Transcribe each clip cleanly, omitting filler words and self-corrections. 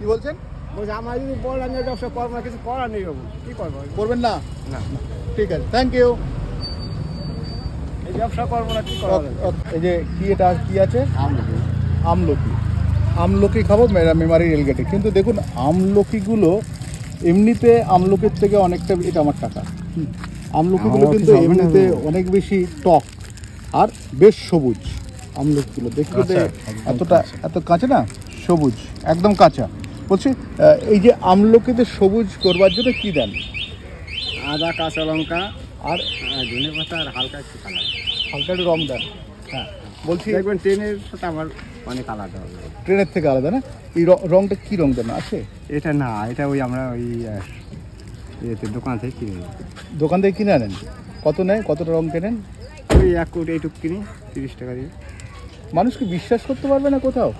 কি বলছেন? বলছি আমার যদি বলেন যে ব্যবসা করবো না, কিছু করার নেই বাবু, কি করবো? করবেন না? না, ঠিক আছে, থ্যাংক ইউ। এই ব্যবসা করবো না, কি করবো? এই যে কি এটা কি আছে? আমলকি। আমলকি খাবো মেমারি রেলগেটে। কিন্তু দেখুন আমলকিগুলো এমনিতে আমলকির থেকে অনেকটা, এটা আমার টাকা, আমলকিগুলো কিন্তু এমনিতে অনেক বেশি টক আর বেশ সবুজ। আমলকিগুলো দেখতে এতটা এত কাঁচা না, সবুজ একদম কাঁচা। বলছি এই যে আমলকিতে সবুজ করবার জন্য কি দেন? আদা, কাঁচা লঙ্কা আর ধনে পাতা আর হালকা একটু কালার, হালকা একটু রং দেন। হ্যাঁ বলছি দেখবেন ট্রেনের সাথে আমার অনেক আলাদা হবে। ট্রেনের থেকে আলাদা না? এই রংটা কি রং দেন আছে? এটা না, এটা ওই আমরা ওই ইয়েতে দোকান থেকে কিনে নিই। দোকান থেকে কিনে আনেন? কত নেয়, কতটা রং কেনেন? ওই 1 কোটি এইটুকু কিনি 30 টাকা দিয়ে। মানুষ কি বিশ্বাস করতে পারবে না কোথাও?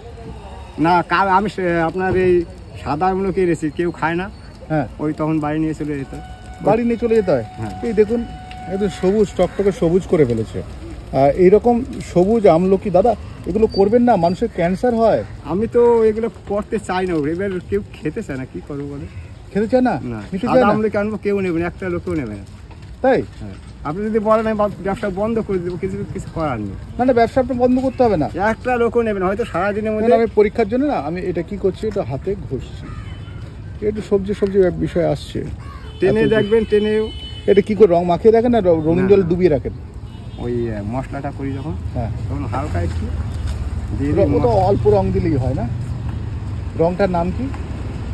না, আমি আপনার এই সাদা আমলকি কিনেছি, কেউ খায় না। হ্যাঁ, ওই তখন বাড়ি নিয়ে চলে যেত, বাড়ি নিয়ে চলে যেতে হয়। হ্যাঁ। এই দেখুন একদম সবুজ, টকটকে সবুজ করে ফেলেছে। এইরকম সবুজ আমলকি দাদা এগুলো করবেন না, মানুষের ক্যান্সার হয়। আমি তো এগুলো করতে চাই না, এবার কেউ খেতে চায় না, কি করবো বলে? খেতে চায় না, নিতে চায় না। আমলকি আনবো, কেউ নেবে না, একটা লোকেও নেবে না। তাই? হ্যাঁ, আপনি যদি বলেন আমি ব্যবসা বন্ধ করে দেবো, কিছু করার নেই। না না, ব্যবসা আপনি বন্ধ করতে হবে না, একটা লোকও নেবে না, হয়তো সারাদিনের মধ্যে। আমি পরীক্ষার জন্য না, আমি এটা কি করছি, এটা হাতে ঘষছি, একটু সবজি বিষয় আসছে। টেনে দেখবেন, টেনেও এটা কি করে রং মাখিয়ে রাখেন না রঙিন জল ডুবিয়ে রাখেন? ওই মশলাটা করি যখন, হ্যাঁ তখন হালকা একটু দিয়ে ওটা অল্প রং দিলেই হয় না? রংটার নাম কি?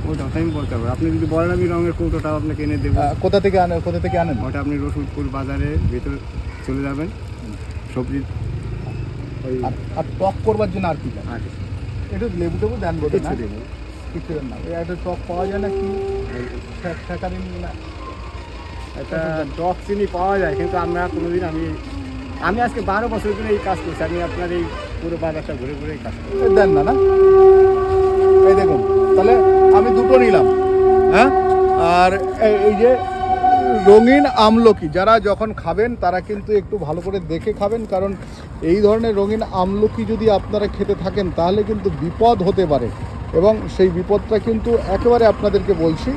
ওটা আমি বলতে পারবো, আপনি যদি বলেন আমি রঙের কৌটোটা আপনাকে এনে দেবো। কোথা থেকে আনেন? ওটা আপনি রসুলপুর বাজারে ভেতরে চলে যাবেন, সবজি ওই আর টক করবার জন্য আর কি দেন? আগে একটু লেবু টেবু দেন বোধহয় না? কিছু দেবো, কিছু দেন না, একটা টক পাওয়া যায় না কি ঠেকা দিন না? একটা টক চিনি পাওয়া যায়, কিন্তু আমরা কোনোদিন আমি আজকে 12 বছর ধরে এই কাজ করছি, আমি আপনার এই পুরো বাজারটা ঘুরে ঘুরে এই কাজ করি। দেন না? এই দেখুন, তাহলে আমি দুটো নিলাম। হ্যাঁ, আর এই যে রঙিন আমলকি যারা যখন খাবেন তারা কিন্তু একটু ভালো করে দেখে খাবেন, কারণ এই ধরনের রঙিন আমলকি যদি আপনারা খেতে থাকেন তাহলে কিন্তু বিপদ হতে পারে, এবং সেই বিপদটা কিন্তু একেবারে আপনাদেরকে বলছি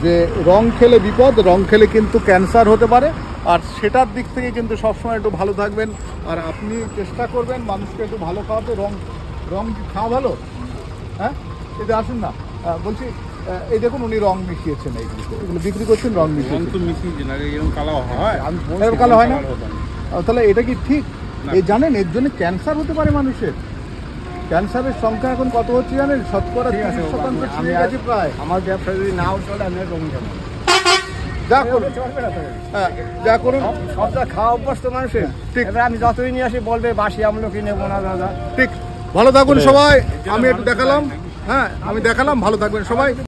যে রং খেলে বিপদ, রং খেলে কিন্তু ক্যান্সার হতে পারে। আর সেটার দিক থেকে কিন্তু সবসময় একটু ভালো থাকবেন, আর আপনি চেষ্টা করবেন মানুষকে একটু ভালো খাওয়াতে। রং খাওয়া ভালো। হ্যাঁ, এতে আসুন না, বলছি এই দেখুন উনি রং মিশিয়েছেন, এগুলো বিক্রি করছেন রং মিশিয়েছেন। কালো হয় না? তাহলে এটা কি ঠিক? এই জানেন এর জন্য ক্যান্সার হতে পারে মানুষের। ক্যান্সারের সংখ্যা এখন কত হচ্ছে জানেন? শতকরা 30% আমি গেছে প্রায়। আমার ব্যবসা যদি নাও চলে, আমি রঙ যাবো, যা করুন, হ্যাঁ যা করুন, সবটা খাওয়া অভ্যাস তো মানুষের। ঠিক। এবার আমি যতই নিয়ে আসি বলবে বাসি আমলকি নেবো না দাদা। ঠিক। ভালো থাকুন সবাই, আমি একটু দেখালাম। হ্যাঁ আমি দেখালাম, ভালো থাকবেন সবাই।